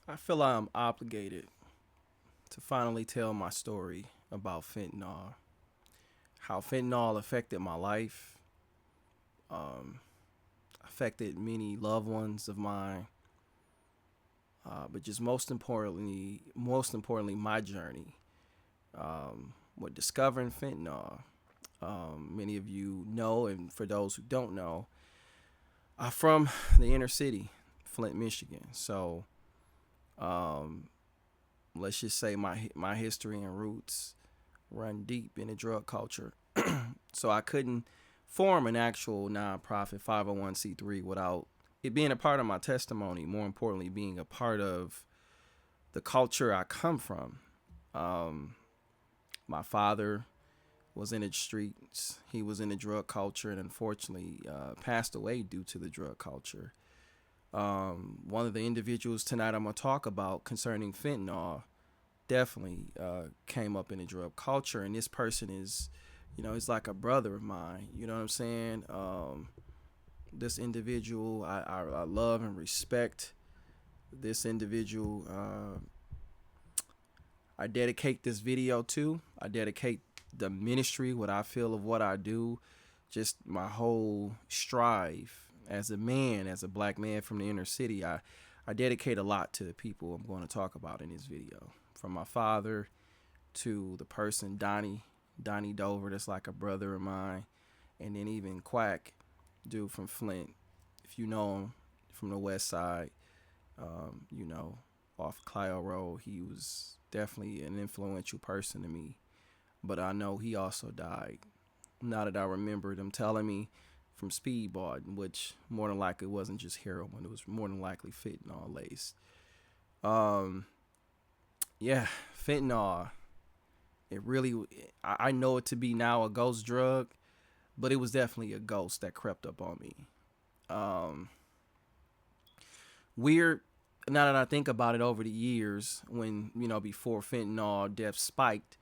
I feel I'm obligated to finally tell my story about fentanyl, how fentanyl affected my life, um, affected many loved ones of mine, but just most importantly, my journey with discovering fentanyl. Many of you know, and for those who don't know, I'm from the inner city, Flint, Michigan. So um, let's just say my history and roots run deep in the drug culture. So I couldn't form an actual nonprofit 501c3 without it being a part of my testimony. More importantly, being a part of the culture I come from. Um, my father was in the streets. He was in the drug culture and unfortunately passed away due to the drug culture. One of the individuals tonight I'm going to talk about concerning fentanyl definitely came up in the drug culture, and this person is, he's like a brother of mine. You know what I'm saying? This individual, I love and respect this individual. I dedicate this video to. I dedicate the ministry, what I feel of what I do, just my whole strive as a man, as a black man from the inner city. I dedicate a lot to the people I'm going to talk about in this video. From my father to the person Donnie Dover, that's like a brother of mine, and then even Quack, dude from Flint. If you know him from the west side, you know, off Clio Road, he was definitely an influential person to me. But I know he also died. Now that I remember them telling me from speedballing, which more than likely wasn't just heroin, it was more than likely fentanyl laced. Um, yeah, fentanyl. It really, I know it to be now a ghost drug, but it was definitely a ghost that crept up on me. Um, Weird. Now that I think about it, over the years, when before fentanyl death spiked,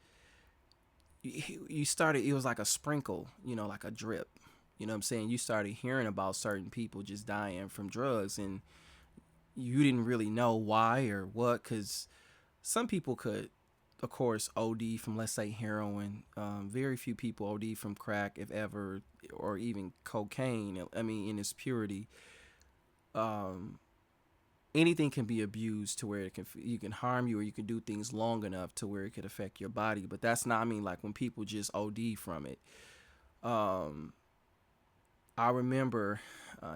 you started. It was like a sprinkle, like a drip. You know what I'm saying? You started hearing about certain people just dying from drugs, and you didn't really know why or what, because some people could, of course, OD from, let's say, heroin. Very few people OD from crack, if ever, or even cocaine. I mean, in its purity. Um, Anything can be abused to where you can harm you, or you can do things long enough to where it could affect your body. But that's not, I mean, like when people just OD from it. Um, I remember,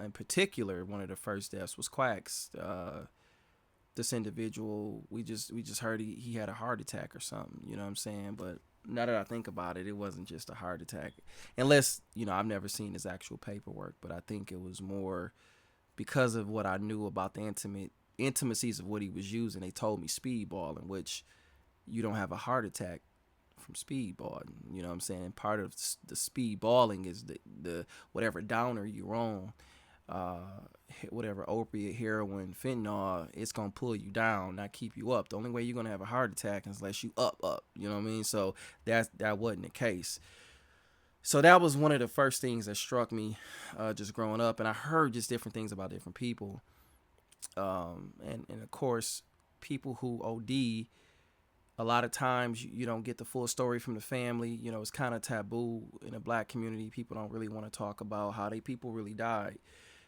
in particular, one of the first deaths was Quack's. This individual, we just heard he had a heart attack or something. You know what I'm saying? But now that I think about it, it wasn't just a heart attack, unless I've never seen his actual paperwork. But I think it was more because of what I knew about the intimacies of what he was using. They told me speedballing, which you don't have a heart attack from speedballing. You know what I'm saying? And part of the speedballing is the whatever downer you're on, uh, whatever opiate, heroin, fentanyl, it's gonna pull you down, not keep you up. The only way you're gonna have a heart attack is unless you up. You know what I mean? So that wasn't the case. So that was one of the first things that struck me, just growing up, and I heard just different things about different people, and of course, people who OD. A lot of times you don't get the full story from the family. It's kind of taboo in the black community. People don't really want to talk about how they people really died,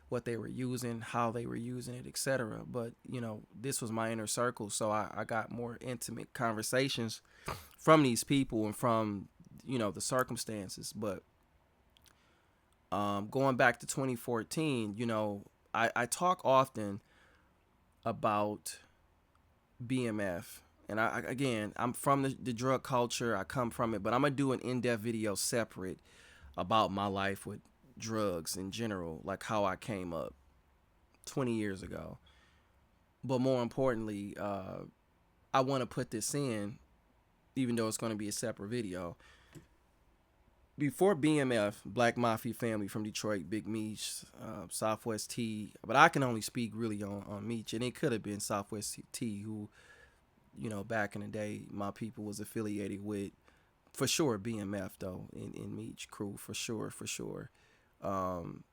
what they were using, how they were using it, etc. But this was my inner circle, so I got more intimate conversations from these people and from the circumstances. But going back to 2014, I talk often about BMF. And again, I'm from the drug culture. I come from it, but I'm gonna do an in-depth video separate about my life with drugs in general, like how I came up 20 years ago. But more importantly, I want to put this in, even though it's going to be a separate video. Before BMF, Black Mafia Family from Detroit, Big Meech, Southwest T, but I can only speak really on Meech, and it could have been Southwest T, who back in the day, my people was affiliated with, for sure, BMF, though, in Meech crew, for sure. Um,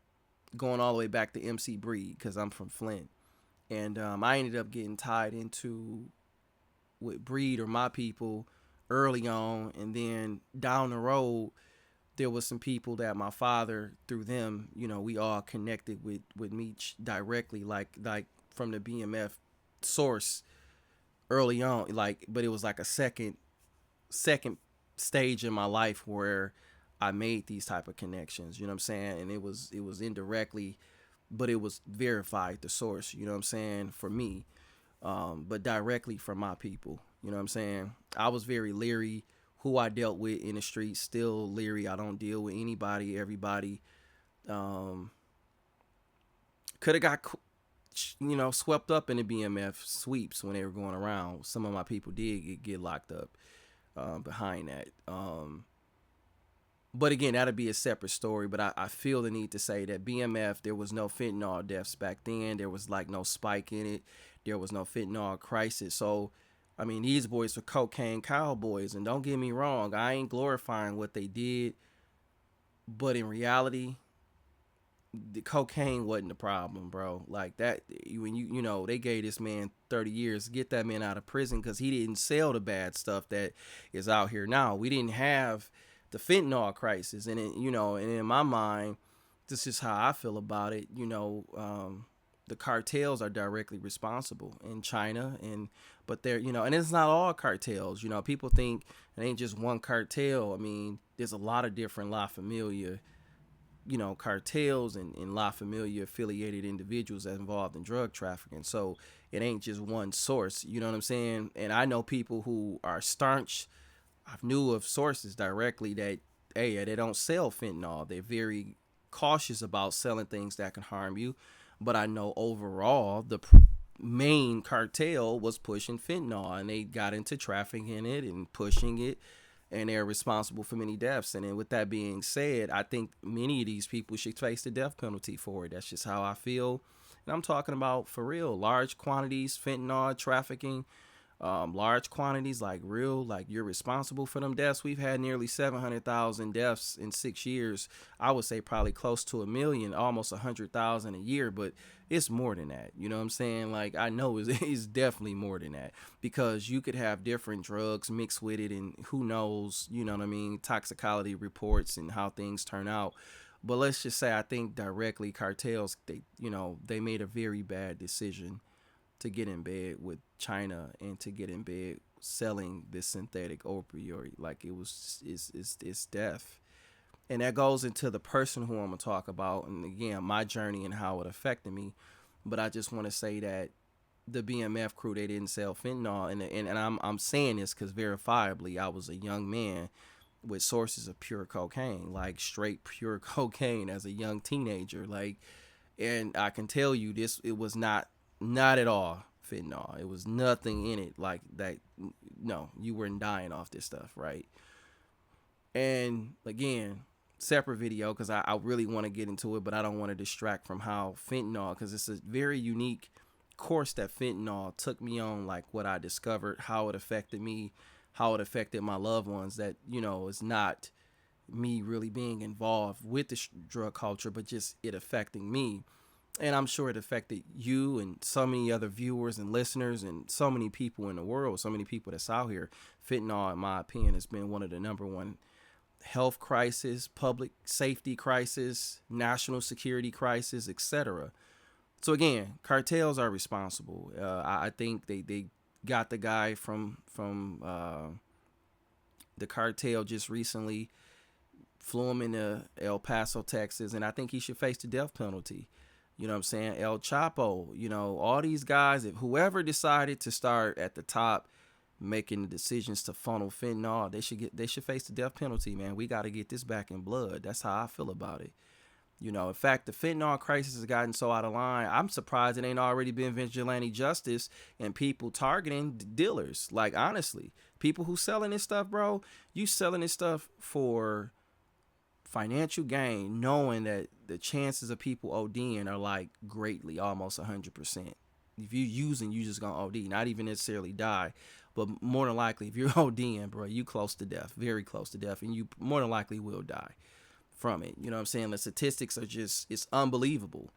Going all the way back to MC Breed, because I'm from Flint. And I ended up getting tied into with Breed or my people early on, and then down the road there was some people that my father through them, we all connected with Meech directly, like from the BMF source early on, like, but it was like a second stage in my life where I made these type of connections, you know what I'm saying? And it was indirectly, but it was verified the source, you know what I'm saying, for me, but directly from my people, you know what I'm saying? I was very leery who I dealt with in the streets, still leery. I don't deal with anybody, everybody. Um, could have got swept up in the BMF sweeps when they were going around. Some of my people did get locked up behind that. But again, that'd be a separate story. But I feel the need to say that BMF, there was no fentanyl deaths back then. There was like no spike in it. There was no fentanyl crisis. So, I mean, these boys were cocaine cowboys. And don't get me wrong, I ain't glorifying what they did. But in reality, the cocaine wasn't the problem, bro. Like that, when they gave this man 30 years, get that man out of prison because he didn't sell the bad stuff that is out here now. We didn't have the fentanyl crisis, and and in my mind, this is how I feel about it. The cartels are directly responsible in China, but they're and it's not all cartels. People think it ain't just one cartel. I mean, there's a lot of different La Familia cartels and La Familia affiliated individuals that involved in drug trafficking. So it ain't just one source, you know what I'm saying? And I know people who are staunch. I knew of sources directly that, hey, they don't sell fentanyl. They're very cautious about selling things that can harm you. But I know overall the main cartel was pushing fentanyl, and they got into trafficking it and pushing it, and they're responsible for many deaths. And then with that being said, I think many of these people should face the death penalty for it. That's just how I feel. And I'm talking about for real, large quantities, fentanyl trafficking, large quantities, like real, like you're responsible for them deaths. We've had nearly 700,000 deaths in 6 years. I would say probably close to 1 million, almost 100,000 a year, but it's more than that. You know what I'm saying? Like, I know it's definitely more than that, because you could have different drugs mixed with it, and who knows, you know what I mean, toxicology reports and how things turn out. But let's just say, I think directly cartels, they made a very bad decision to get in bed with China and to get in bed selling this synthetic opioid. Like, it's death. And that goes into the person who I'm gonna talk about, and again, my journey and how it affected me. But I just want to say that the BMF crew, they didn't sell fentanyl, and I'm saying this because verifiably I was a young man with sources of pure cocaine, like straight pure cocaine as a young teenager, like, and I can tell you this, it was not at all fentanyl. It was nothing in it like that. No, you weren't dying off this stuff, right? And again, separate video, because I really want to get into it, but I don't want to distract from how fentanyl, because it's a very unique course that fentanyl took me on, like what I discovered, how it affected me, how it affected my loved ones. That is not me really being involved with the drug culture, but just it affecting me. And I'm sure it affected you and so many other viewers and listeners and so many people in the world, so many people that's out here. Fentanyl, in my opinion, has been one of the number one health crisis, public safety crisis, national security crisis, etc. So again, cartels are responsible. I think they got the guy from the cartel just recently, flew him into El Paso, Texas, and I think he should face the death penalty. You know what I'm saying? El Chapo, all these guys, if whoever decided to start at the top making the decisions to funnel fentanyl, they should face the death penalty, man. We got to get this back in blood. That's how I feel about it. In fact, the fentanyl crisis has gotten so out of line. I'm surprised it ain't already been vigilante justice and people targeting dealers. Like, honestly, people who selling this stuff, bro, you selling this stuff for financial gain, knowing that the chances of people ODing are like greatly, almost 100%. If you using, you just gonna OD, not even necessarily die, but more than likely, if you're ODing, bro, you close to death, very close to death, and you more than likely will die from it. You know what I'm saying? The statistics are just, it's unbelievable.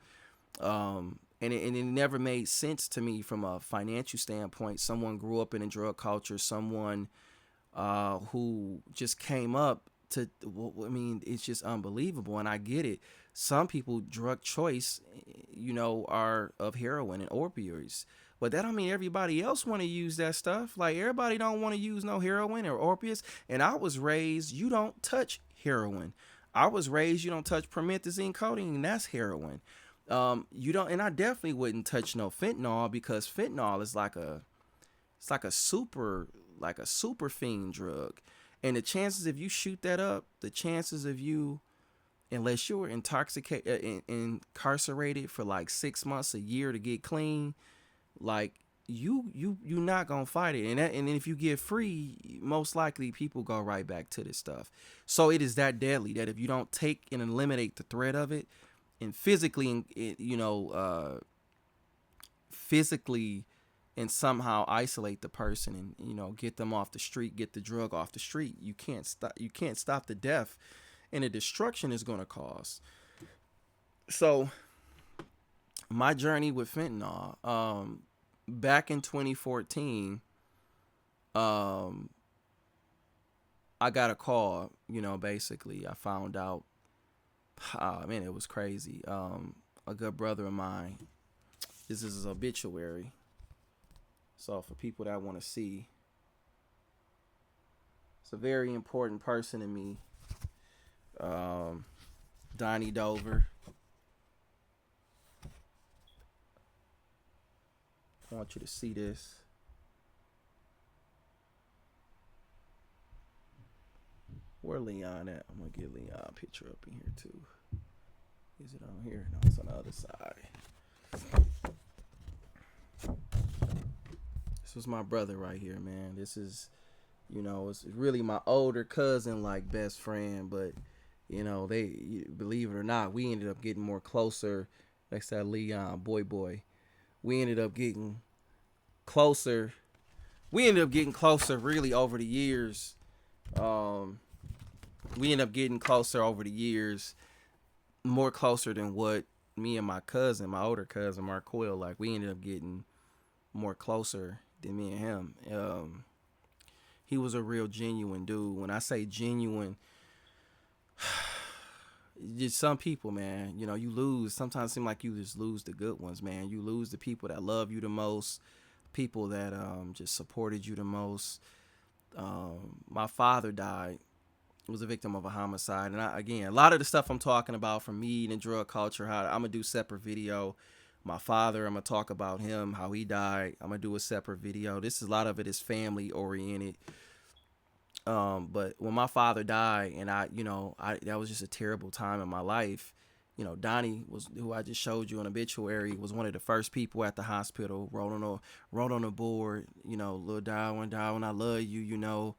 and it never made sense to me from a financial standpoint. Someone grew up in a drug culture, someone who just came up to, well, I mean, it's just unbelievable. And I get it. Some people drug choice, are of heroin and opioids. But that don't mean everybody else want to use that stuff. Like, everybody don't want to use no heroin or opiates. And I was raised, you don't touch heroin. I was raised, you don't touch promethazine, codeine. That's heroin. You don't, and I definitely wouldn't touch no fentanyl, because fentanyl is it's like a super fiend drug. And the chances if you shoot that up, the chances of you, unless you were incarcerated for like 6 months, a year to get clean, like you not gonna fight it. And then if you get free, most likely people go right back to this stuff. So it is that deadly that if you don't take and eliminate the threat of it, and physically and somehow isolate the person, and get them off the street, get the drug off the street, you can't stop the death and the destruction is going to cause. So my journey with fentanyl, back in 2014, I got a call. Basically I found out, man, it was crazy. A good brother of mine, this is his obituary. So for people that want to see, it's a very important person to me. Donnie Dover. I want you to see this. Where Leon at? I'm gonna get Leon a picture up in here too. Is it on here? No, it's on the other side. This was my brother right here, man. This is, it's really my older cousin, like best friend, but they, believe it or not, we ended up getting more closer. Like I said, Leon, boy. We ended up getting closer. Really over the years. We ended up getting closer over the years, more closer than what me and my older cousin, Marquil, like we ended up getting more closer than me and him. He was a real genuine dude. When I say genuine, just some people, man, you lose. Sometimes it seems like you just lose the good ones, man. You lose the people that love you the most, people that just supported you the most. My father died. Was a victim of a homicide. And again, a lot of the stuff I'm talking about from meat and drug culture, how I'm gonna do separate video. My father, I'm gonna talk about him, how he died. I'm gonna do a separate video. This is a lot of it is family oriented. But when my father died, and that was just a terrible time in my life. Donnie was, who I just showed you on obituary, was one of the first people at the hospital. Wrote on the board, little Darwin, I love you,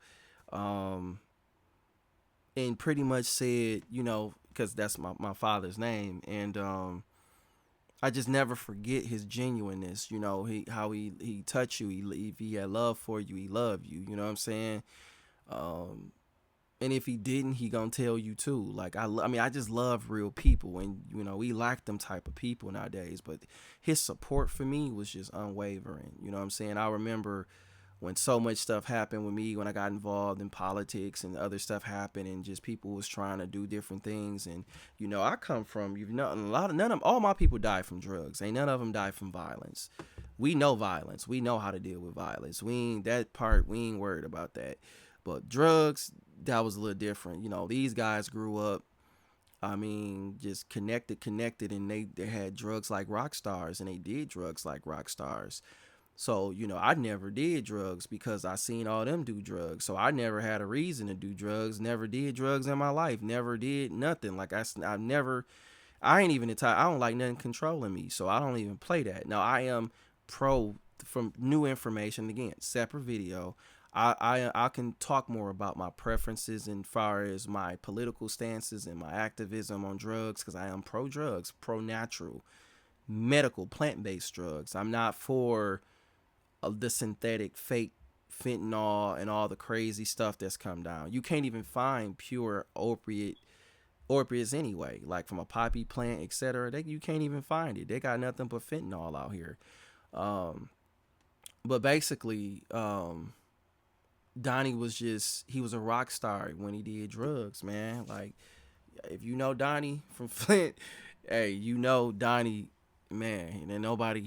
and pretty much said, because that's my father's name, and I just never forget his genuineness. He touched you. If he had love for you, he loved you. You know what I'm saying? And if he didn't, he gonna tell you too. Like I mean, I just love real people, and we lack them type of people nowadays. But his support for me was just unwavering. You know what I'm saying? I remember when so much stuff happened with me, when I got involved in politics and other stuff happened, and just people was trying to do different things. And I come from, all my people died from drugs. Ain't none of them died from violence. We know violence. We know how to deal with violence. We ain't worried about that. But drugs, that was a little different. These guys grew up, I mean, just connected, and they had drugs like rock stars, and they did drugs like rock stars. So, I never did drugs because I seen all them do drugs. So I never had a reason to do drugs, never did drugs in my life, never did nothing. Like I ain't even the type, I don't like nothing controlling me. So I don't even play that. Now I am pro from new information, again, separate video. I can talk more about my preferences as far as my political stances and my activism on drugs, because I am pro drugs, pro natural, medical, plant-based drugs. I'm not for the synthetic fake fentanyl and all the crazy stuff that's come down. You can't even find pure opiates anyway, like from a poppy plant, etc. You can't even find it. They got nothing but fentanyl out here. Um, but basically, Donnie was just he was a rock star when he did drugs, man. Like if you know Donnie from Flint, hey, you know Donnie, man. And nobody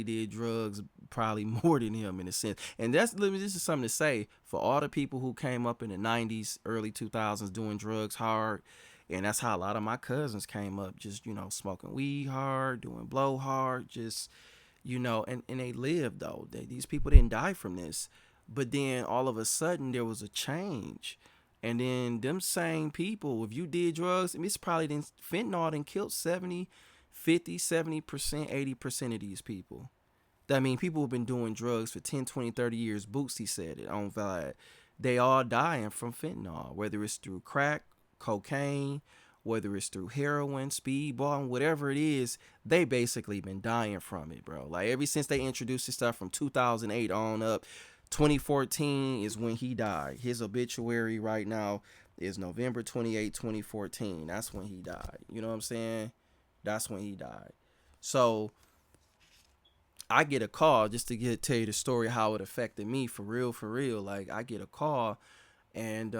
did drugs probably more than him in a sense. And this is something to say for all the people who came up in the '90s, early 2000s doing drugs hard. And that's how a lot of my cousins came up, just smoking weed hard, doing blow hard, just and they lived though. These people didn't die from this, but then all of a sudden there was a change, and then them same people, if you did drugs, I mean, it's probably fentanyl done killed 70, 50, 70%, 80% of these people. I mean, people have been doing drugs for 10, 20, 30 years. Bootsy said it on Vlad. They all dying from fentanyl, whether it's through crack, cocaine, whether it's through heroin, speedball, whatever it is, they basically been dying from it, bro. Like ever since they introduced this stuff from 2008 on up, 2014 is when he died. His obituary right now is November 28, 2014. That's when he died. You know what I'm saying? That's when he died. So I get a call just to tell you the story how it affected me for real, for real. Like I get a call and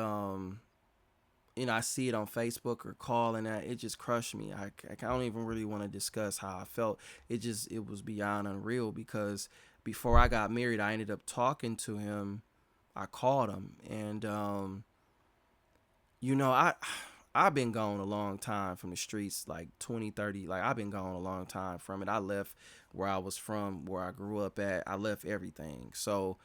I see it on Facebook or call and that it just crushed me. I don't even really want to discuss how I felt. It was beyond unreal because before I got married, I ended up talking to him. I called him and you know, I I've been gone a long time from the streets, like 20, 30. Like I've been gone a long time from it. I left where I was from, where I grew up at. I left everything. So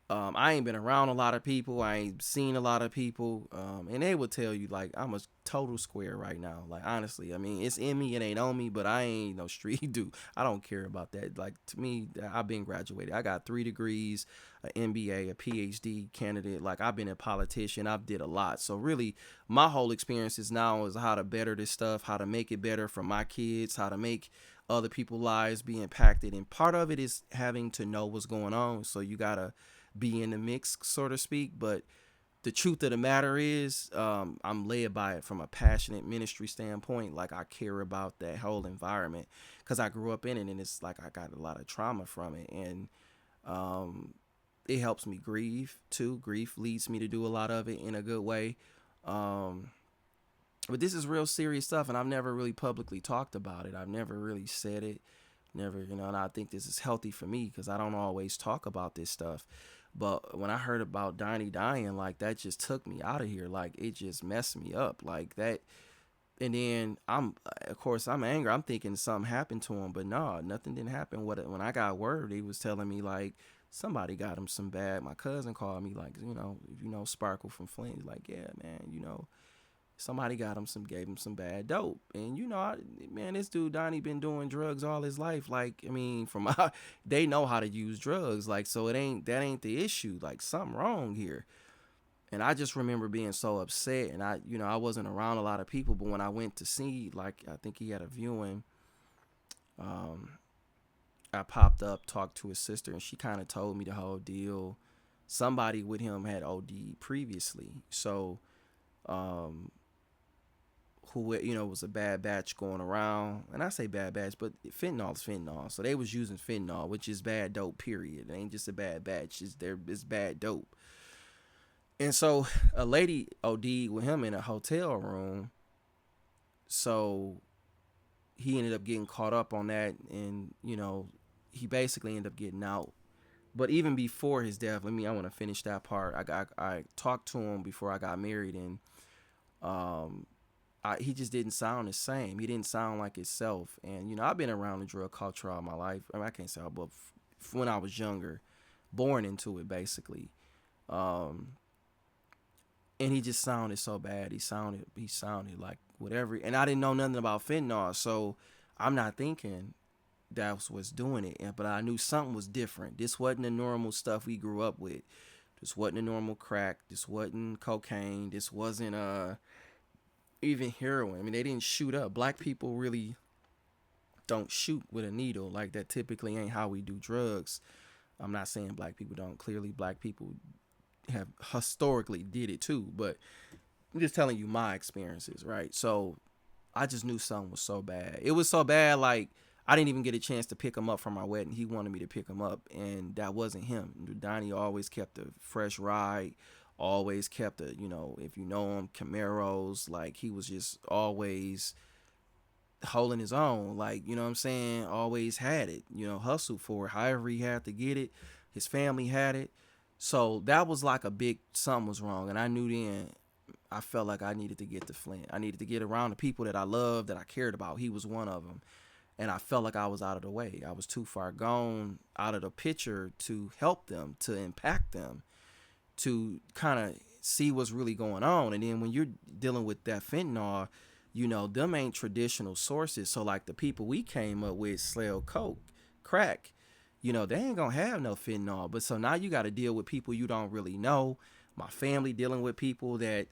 I ain't been around a lot of people. I ain't seen a lot of people. And they would tell you like I'm a total square right now. Like honestly, I mean it's in me, it ain't on me, but I ain't no street dude. I don't care about that. Like to me, I've been graduated. I got 3 degrees, an MBA, a PhD candidate. Like I've been a politician. I've did a lot. So really, my whole experience is now is how to better this stuff, how to make it better for my kids, how to make other people's lives be impacted. And part of it is having to know what's going on. So you gotta be in the mix, so to speak. But the truth of the matter is, I'm led by it from a passionate ministry standpoint. Like I care about that whole environment because I grew up in it, and it's like I got a lot of trauma from it, and it helps me grieve too. Grief leads me to do a lot of it in a good way. Um, but this is real serious stuff, and I've never really publicly talked about it. I've never really said it, never, and I think this is healthy for me because I don't always talk about this stuff. But when I heard about Donnie dying, like that just took me out of here. Like it just messed me up like that. And then of course, I'm angry. I'm thinking something happened to him, but no, nothing didn't happen. When I got word, he was telling me like somebody got him some bad. My cousin called me like, if you know Sparkle from Flint, he's like, yeah, man, somebody gave him some bad dope. And man, this dude Donnie been doing drugs all his life. Like, I mean, they know how to use drugs. Like, so that ain't the issue. Like, something wrong here. And I just remember being so upset. And I wasn't around a lot of people, but when I went to see, like, I think he had a viewing. I popped up, talked to his sister, and she kind of told me the whole deal. Somebody with him had OD previously, so who was a bad batch going around. And I say bad batch, but fentanyl is fentanyl, so they was using fentanyl, which is bad dope, period. It ain't just a bad batch, it's bad dope. And so a lady OD'd with him in a hotel room, so he ended up getting caught up on that, and he basically ended up getting out. But even before his death, I want to finish that part. I talked to him before I got married, and he just didn't sound the same. He didn't sound like himself. And I've been around the drug culture all my life. I can't say all, but when I was younger, born into it basically. And he just sounded so bad. He sounded like whatever. And I didn't know nothing about fentanyl, so I'm not thinking that's what's doing it. But I knew something was different. This wasn't the normal stuff we grew up with. This wasn't the normal crack. This wasn't cocaine. This wasn't even heroin. I mean, they didn't shoot up. Black people really don't shoot with a needle. Like that typically ain't how we do drugs. I'm not saying black people don't. Clearly, black people have historically did it too, but I'm just telling you my experiences, right? So I just knew something was so bad. It was so bad, like I didn't even get a chance to pick him up from my wedding. He wanted me to pick him up, and that wasn't him. Donnie always kept a fresh ride, always kept a, if you know him, Camaros. Like he was just always holding his own. Like, you know what I'm saying? Always had it, hustled for it. However he had to get it. His family had it. So that was like a big something was wrong. And I knew then I felt like I needed to get to Flint. I needed to get around the people that I loved, that I cared about. He was one of them. And I felt like I was out of the way. I was too far gone out of the picture to help them, to impact them, to kind of see what's really going on. And then when you're dealing with that fentanyl, them ain't traditional sources. So like the people we came up with, sell coke, crack, they ain't gonna have no fentanyl. But so now you got to deal with people you don't really know. My family dealing with people that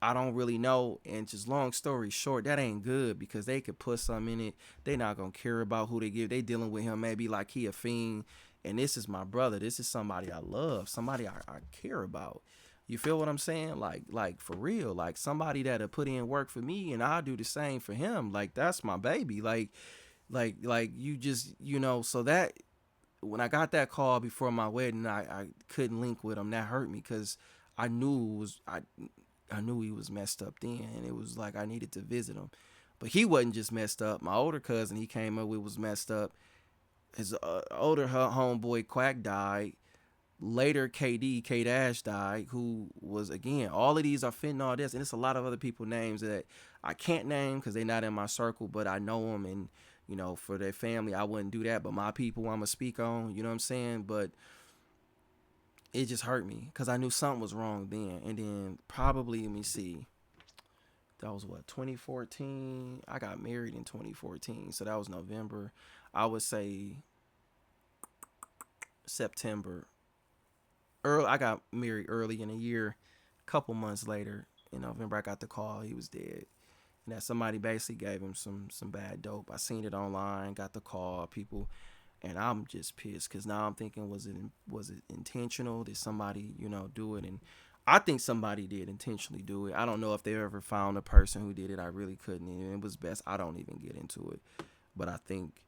I don't really know. And just long story short, that ain't good because they could put something in it. They not gonna care about who they give. They dealing with him maybe like he a fiend. And this is my brother. This is somebody I love. Somebody I care about. You feel what I'm saying? Like for real. Like somebody that'll put in work for me and I'll do the same for him. Like that's my baby. Like you just, so that when I got that call before my wedding, I couldn't link with him. That hurt me because I knew it was I knew he was messed up then, and it was like I needed to visit him. But he wasn't just messed up. My older cousin he came up with was messed up. His older homeboy Quack died. Later, K Dash died, who was again. All of these are fentanyl deaths, and it's a lot of other people names that I can't name because they're not in my circle, but I know them, and for their family, I wouldn't do that. But my people, I'm gonna speak on. You know what I'm saying? But it just hurt me because I knew something was wrong then, and then probably let me see. That was what 2014. I got married in 2014, so that was November. I would say September. Early, I got married early in the year. A couple months later, in November, I got the call he was dead, and that somebody basically gave him some bad dope. I seen it online, got the call, people, and I'm just pissed because now I'm thinking, was it intentional? Did somebody do it? And I think somebody did intentionally do it. I don't know if they ever found a person who did it. I really couldn't. And it was best I don't even get into it. But I think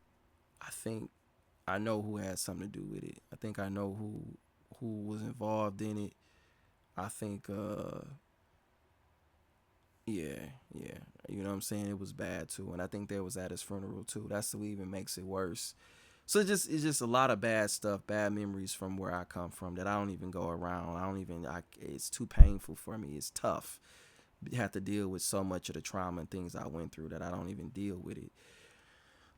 I know who had something to do with it. I think I know who was involved in it. I think yeah, yeah. You know what I'm saying? It was bad too. And I think they was at his funeral too. That's what even makes it worse. So it's just a lot of bad stuff, bad memories from where I come from that I don't even go around. It's too painful for me. It's tough. You have to deal with so much of the trauma and things I went through that I don't even deal with it.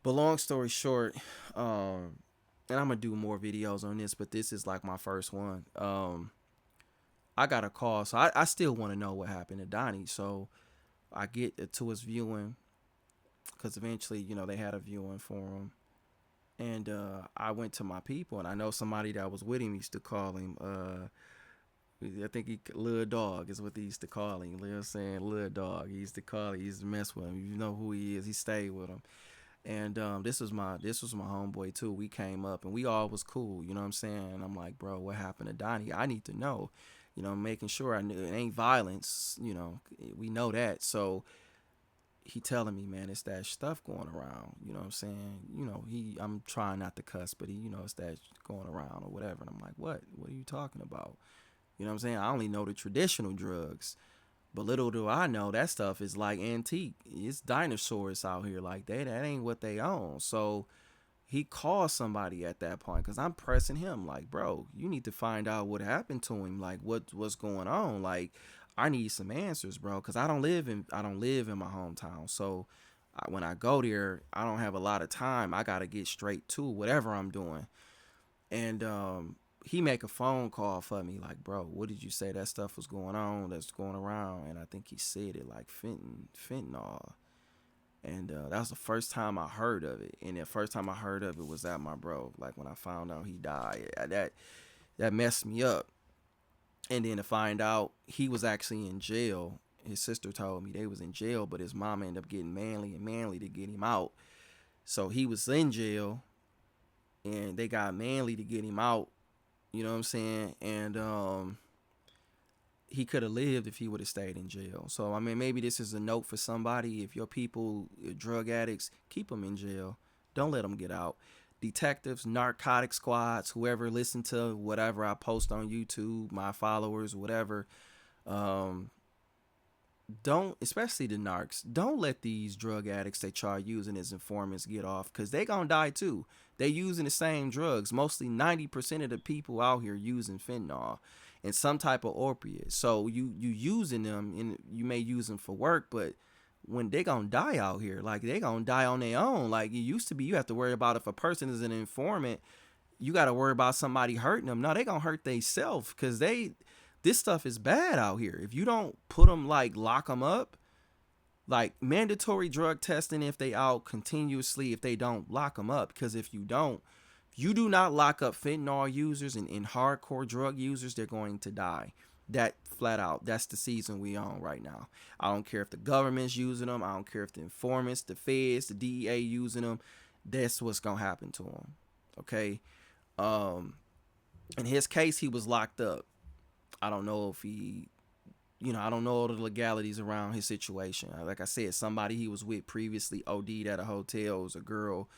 But long story short, and I'm gonna do more videos on this, but this is like my first one. I got a call, so I still want to know what happened to Donnie. So I get to his viewing because eventually, they had a viewing for him. And I went to my people, and I know somebody that was with him used to call him. I think Lil Dog is what they used to call him. You know what I'm saying? Lil Dog. He used to call him. He used to mess with him. You know who he is. He stayed with him. And this was my homeboy too. We came up, and we all was cool. You know what I'm saying? And I'm like, bro, what happened to Donnie? I need to know. Making sure I knew it ain't violence. We know that. So he telling me, man, it's that stuff going around. You know what I'm saying? I'm trying not to cuss, but it's that going around or whatever. And I'm like, what? What are you talking about? You know what I'm saying? I only know the traditional drugs, but little do I know that stuff is like antique. It's dinosaurs out here. Like that ain't what they own. So he called somebody at that point because I'm pressing him like, bro, you need to find out what happened to him. Like what's going on? Like I need some answers, bro, because I don't live in my hometown. So when I go there, I don't have a lot of time. I gotta get straight to whatever I'm doing. And he make a phone call for me like, bro, what did you say that stuff was going on? That's going around, and I think he said it like fentanyl. And that was the first time I heard of it. And the first time I heard of it was at my bro. Like when I found out he died, that messed me up. And then to find out he was actually in jail. His sister told me they was in jail, but his mom ended up getting Manly to get him out. So he was in jail, and they got Manly to get him out. You know what I'm saying? And he could have lived if he would have stayed in jail. So I mean, maybe this is a note for somebody. If your people, drug addicts, keep them in jail. Don't let them get out. Detectives, narcotic squads, whoever listen to whatever I post on YouTube, my followers, whatever. Um, don't, especially the narcs, don't let these drug addicts that y'all using as informants get off, because they gonna die too. They using the same drugs. Mostly 90% of the people out here using fentanyl and some type of opiate. So you using them, and you may use them for work, but when they gonna die out here, like they gonna die on their own. Like it used to be, you have to worry about if a person is an informant, you got to worry about somebody hurting them. No, they gonna hurt themselves, because this stuff is bad out here. If you don't put them, like lock them up, like mandatory drug testing if they out continuously, if they don't lock them up, because if you don't, if you do not lock up fentanyl users and hardcore drug users, they're going to die. That flat out, that's the season we on right now. I don't care if the government's using them. I don't care if the informants, the feds, the DEA using them. That's what's gonna happen to them. Okay. Um, in his case, he was locked up. I don't know if he, I don't know all the legalities around his situation. Like I said, somebody he was with previously OD'd at a hotel. It was a girl.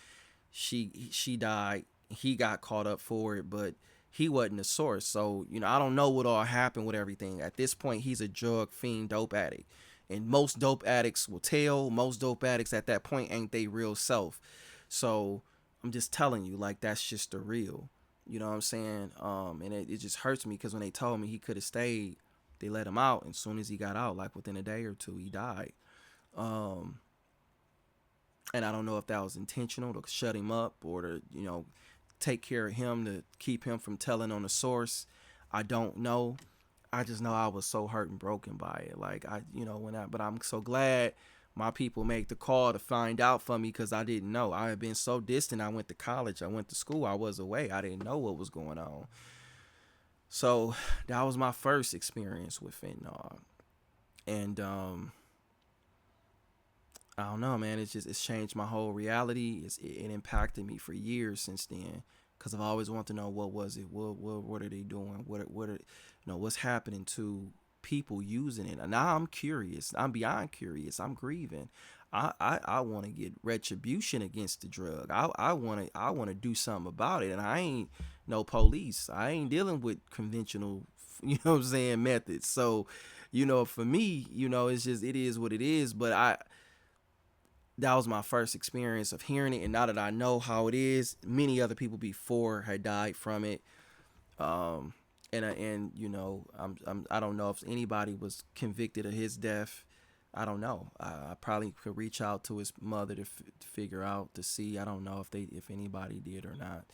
She died. He got caught up for it, but he wasn't the source. So, I don't know what all happened with everything. At this point, he's a drug fiend, dope addict. And most dope addicts will tell. Most dope addicts at that point ain't they real self. So I'm just telling you, like, that's just the real. You know what I'm saying? And it just hurts me, because when they told me he could have stayed, they let him out. And as soon as he got out, like within a day or two, he died. Um, and I don't know if that was intentional to shut him up, or to, take care of him, to keep him from telling on the source. I don't know. I just know I was so hurt and broken by it. Like but I'm so glad my people made the call to find out for me, because I didn't know. I had been so distant. I went to college. I went to school. I was away. I didn't know what was going on. So that was my first experience with fentanyl. And I don't know, man. It's changed my whole reality. It impacted me for years since then, because I've always wanted to know, what was it? What are they doing? What are what's happening to people using it? And now I'm curious. I'm beyond curious. I'm grieving. I want to get retribution against the drug. I want to do something about it. And I ain't no police. I ain't dealing with conventional, methods. So, for me, it is what it is. But that was my first experience of hearing it, and now that I know how it is, many other people before had died from it. Um, I don't know if anybody was convicted of his death. I don't know. I probably could reach out to his mother to figure out, to see. I don't know if anybody did or not.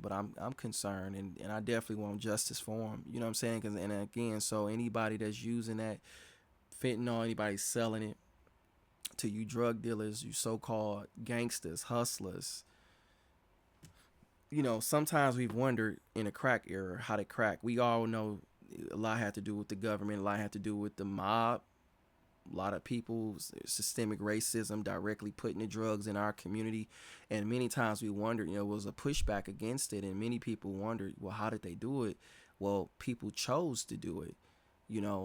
But I'm concerned, and I definitely want justice for him. You know what I'm saying? And again, so anybody that's using that fentanyl, anybody selling it to you drug dealers, you so-called gangsters, hustlers, sometimes we've wondered in a crack era how to crack. We all know a lot had to do with the government, a lot had to do with the mob, a lot of people, systemic racism directly putting the drugs in our community. And many times we wondered, was a pushback against it. And many people wondered, well, how did they do it? Well, people chose to do it,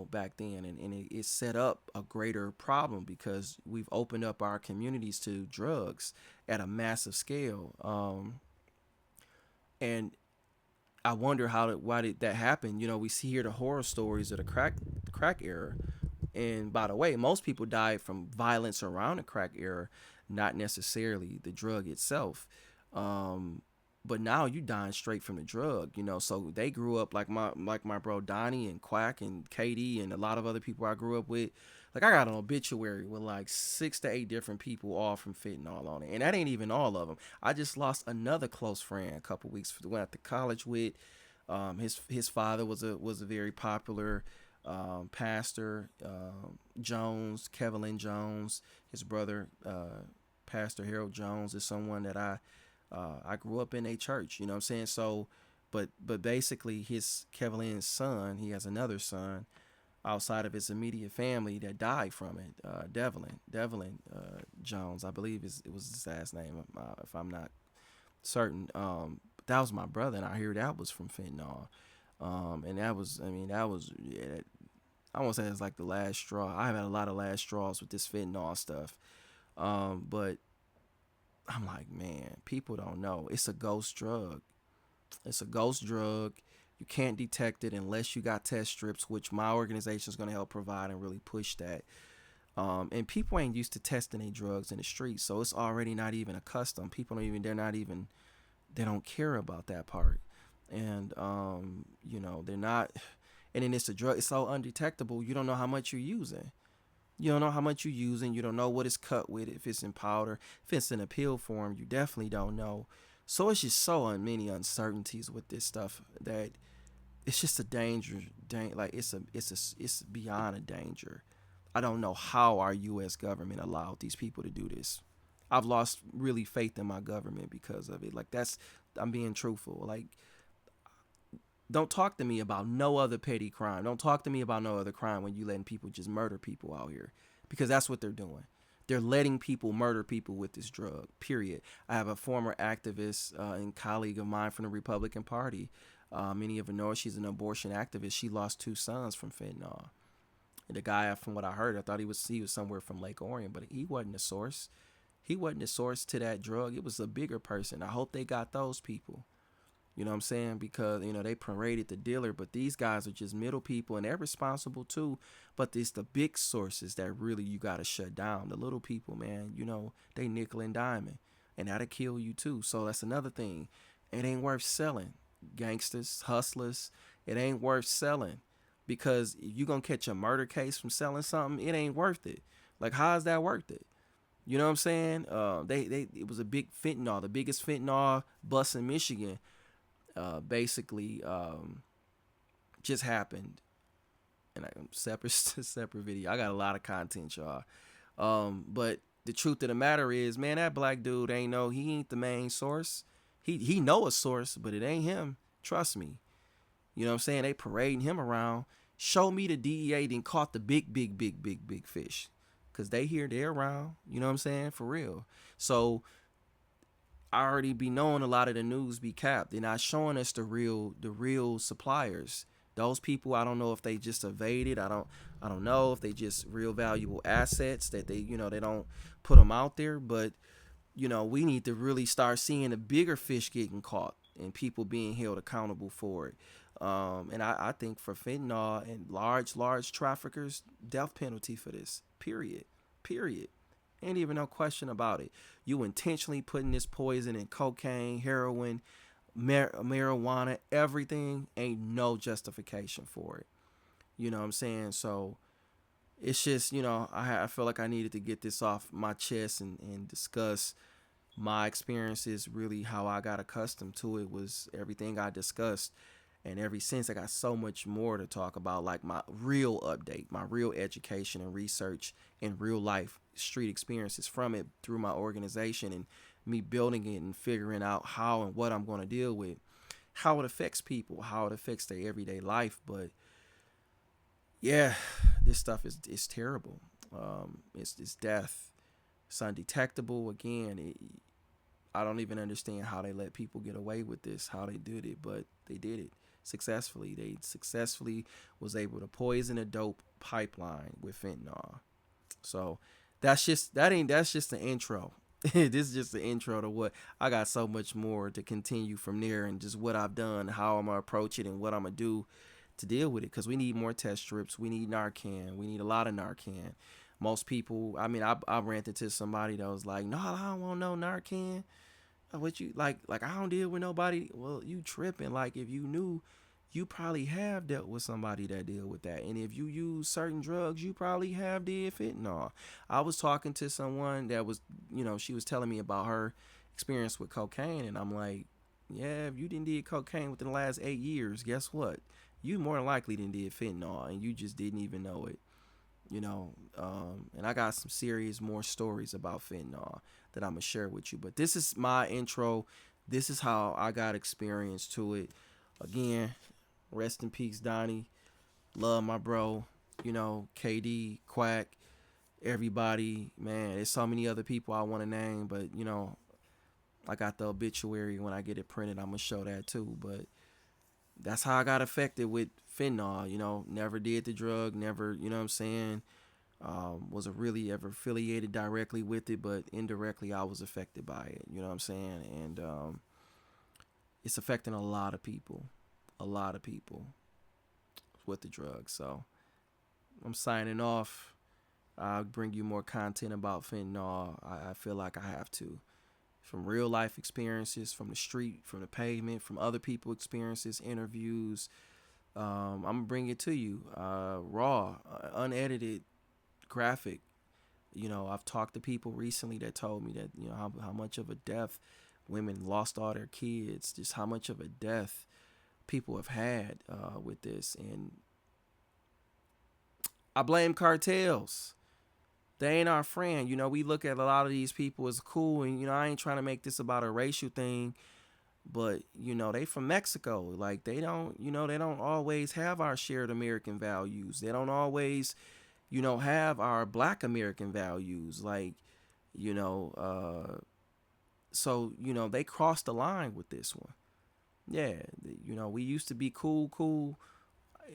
back then. And it set up a greater problem, because we've opened up our communities to drugs at a massive scale. And I wonder why did that happen? We see here the horror stories of the crack era. And by the way, most people died from violence around the crack era, not necessarily the drug itself. But now you dying straight from the drug, So they grew up like my bro Donnie and Quack and Katie and a lot of other people I grew up with. Like, I got an obituary with like 6 to 8 different people, all from fentanyl on it, and that ain't even all of them. I just lost another close friend a couple weeks went to college with. His father was a very popular pastor, Jones, Kevin Lynn Jones. His brother, Pastor Harold Jones, is someone that I grew up in a church. You know what I'm saying? So, but basically, his Kevin Lynn's son, he has another son outside of his immediate family that died from it. Devlin Jones, I believe it was his last name, if I'm not certain. That was my brother, and I hear that was from fentanyl. And that was, I mean, that was, yeah, I won't say it's like the last straw. I've had a lot of last straws with this fentanyl stuff. But I'm like, man, people don't know. It's a ghost drug. It's a ghost drug. You can't detect it unless you got test strips, which my organization is going to help provide and really push that. And people ain't used to testing their drugs in the streets, so it's already not even a custom. People don't even, they're not even, they don't care about that part. And, they're not, and then it's a drug, it's so undetectable, you don't know how much you're using. You don't know how much you're using. You don't know what it's cut with. If it's in powder, if it's in a pill form, you definitely don't know. So it's just so many uncertainties with this stuff that it's just a danger. Like it's beyond a danger. I don't know how our U.S. government allowed these people to do this. I've lost really faith in my government because of it. Like that's, I'm being truthful. Like, don't talk to me about no other petty crime. Don't talk to me about no other crime when you letting people just murder people out here, because that's what they're doing. They're letting people murder people with this drug. Period. I have a former activist and colleague of mine from the Republican Party. Many of you know her. She's an abortion activist. She lost two sons from fentanyl. And the guy, from what I heard, I thought he was somewhere from Lake Orion, but he wasn't the source. He wasn't the source to that drug. It was a bigger person. I hope they got those people. You know what I'm saying? Because, they paraded the dealer, but these guys are just middle people and they're responsible too. But it's the big sources that really you got to shut down. The little people, man, they nickel and diamond, and that'll kill you too. So that's another thing. It ain't worth selling. Gangsters, hustlers, it ain't worth selling, because if you're going to catch a murder case from selling something, it ain't worth it. Like, how is that worth it? You know what I'm saying? It was a big fentanyl, the biggest fentanyl bust in Michigan, basically just happened. And separate video. I got a lot of content, y'all. But the truth of the matter is, man, that black dude he ain't the main source. He know a source, but it ain't him. Trust me. You know what I'm saying? They parading him around. Show me the DEA then caught the big fish. Cause they're around. You know what I'm saying? For real. So I already be knowing a lot of the news be capped. They're not showing us the real suppliers. Those people, I don't know if they just evaded. I don't know if they just real valuable assets that they don't put them out there. But we need to really start seeing the bigger fish getting caught and people being held accountable for it. And I think for fentanyl and large traffickers, death penalty for this. Period. Ain't even no question about it. You intentionally putting this poison in cocaine, heroin, marijuana, everything, ain't no justification for it. You know what I'm saying? So it's just, I feel like I needed to get this off my chest and discuss my experiences. Really, how I got accustomed to it was everything I discussed. And ever since, I got so much more to talk about, like my real update, my real education and research and real life street experiences from it through my organization, and me building it and figuring out how and what I'm going to deal with, how it affects people, how it affects their everyday life. But yeah, this stuff is terrible. It's death. It's undetectable. Again, I don't even understand how they let people get away with this, how they did it, but they did it successfully. They successfully was able to poison a dope pipeline with fentanyl. So that's just the intro. This is just the intro to what I got. So much more to continue from there, and just what I've done, how I'm gonna approach it, and what I'm gonna do to deal with it. Because we need more test strips. We need Narcan. We need a lot of Narcan. Most people, I mean, I ran into somebody that was like, no, I don't want no Narcan. What you like I don't deal with nobody. Well, you tripping. Like, if you knew, you probably have dealt with somebody that deal with that. And if you use certain drugs, you probably have did fentanyl. I was talking to someone that was, she was telling me about her experience with cocaine, and I'm like, yeah, if you didn't did cocaine within the last 8 years, guess what? You more than likely didn't did fentanyl, and you just didn't even know it. And I got some serious more stories about fentanyl that I'm gonna share with you. But this is my intro. This is how I got experience to it. Again, rest in peace, Donnie. Love my bro. KD, Quack, everybody. Man, there's so many other people I want to name, but I got the obituary when I get it printed. I'm gonna show that too. But That's how I got affected with fentanyl. Never did the drug, never, what I'm saying, wasn't really ever affiliated directly with it, but indirectly I was affected by it. You know what I'm saying? And it's affecting a lot of people with the drug. So I'm signing off. I'll bring you more content about fentanyl. I feel like I have to. From real life experiences, from the street, from the pavement, from other people experiences, interviews. I'm gonna bring it to you, raw, unedited, graphic. I've talked to people recently that told me that how much of a death women lost all their kids, just how much of a death people have had with this, and I blame cartels. They ain't our friend. We look at a lot of these people as cool, and I ain't trying to make this about a racial thing, but they from Mexico. Like they don't always have our shared American values. They don't always, have our Black American values. Like, you know, so they crossed the line with this one. Yeah, we used to be cool.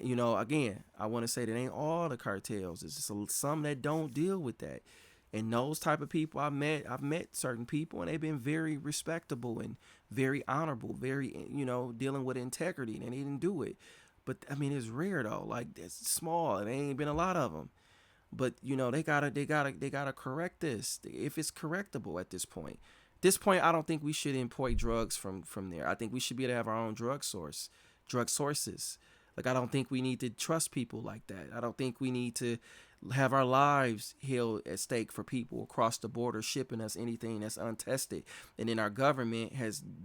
Again, I want to say that ain't all the cartels. It's just some that don't deal with that. And those type of people I've met certain people, and they've been very respectable and very honorable, very, dealing with integrity, and they didn't do it. But I mean, it's rare though. Like, it's small. There ain't been a lot of them. But they gotta correct this if it's correctable at this point. This point, I don't think we should import drugs from there. I think we should be able to have our own drug sources. Like, I don't think we need to trust people like that. I don't think we need to have our lives held at stake for people across the border shipping us anything that's untested. And then our government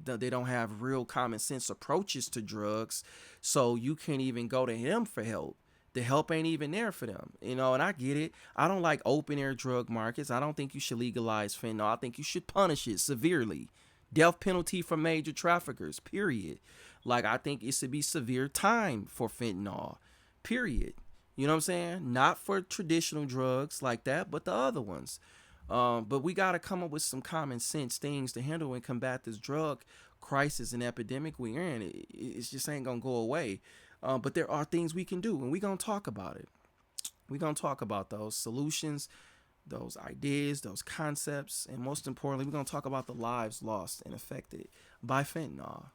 they don't have real common sense approaches to drugs, so you can't even go to them for help. The help ain't even there for them, and I get it. I don't like open air drug markets. I don't think you should legalize fentanyl. I think you should punish it severely. Death penalty for major traffickers, period. Like, I think it should be severe time for fentanyl, period. You know what I'm saying? Not for traditional drugs like that, but the other ones. But we got to come up with some common sense things to handle and combat this drug crisis and epidemic we're in. It just ain't going to go away. But there are things we can do, and we're going to talk about it. We're going to talk about those solutions, those ideas, those concepts, and most importantly, we're going to talk about the lives lost and affected by fentanyl.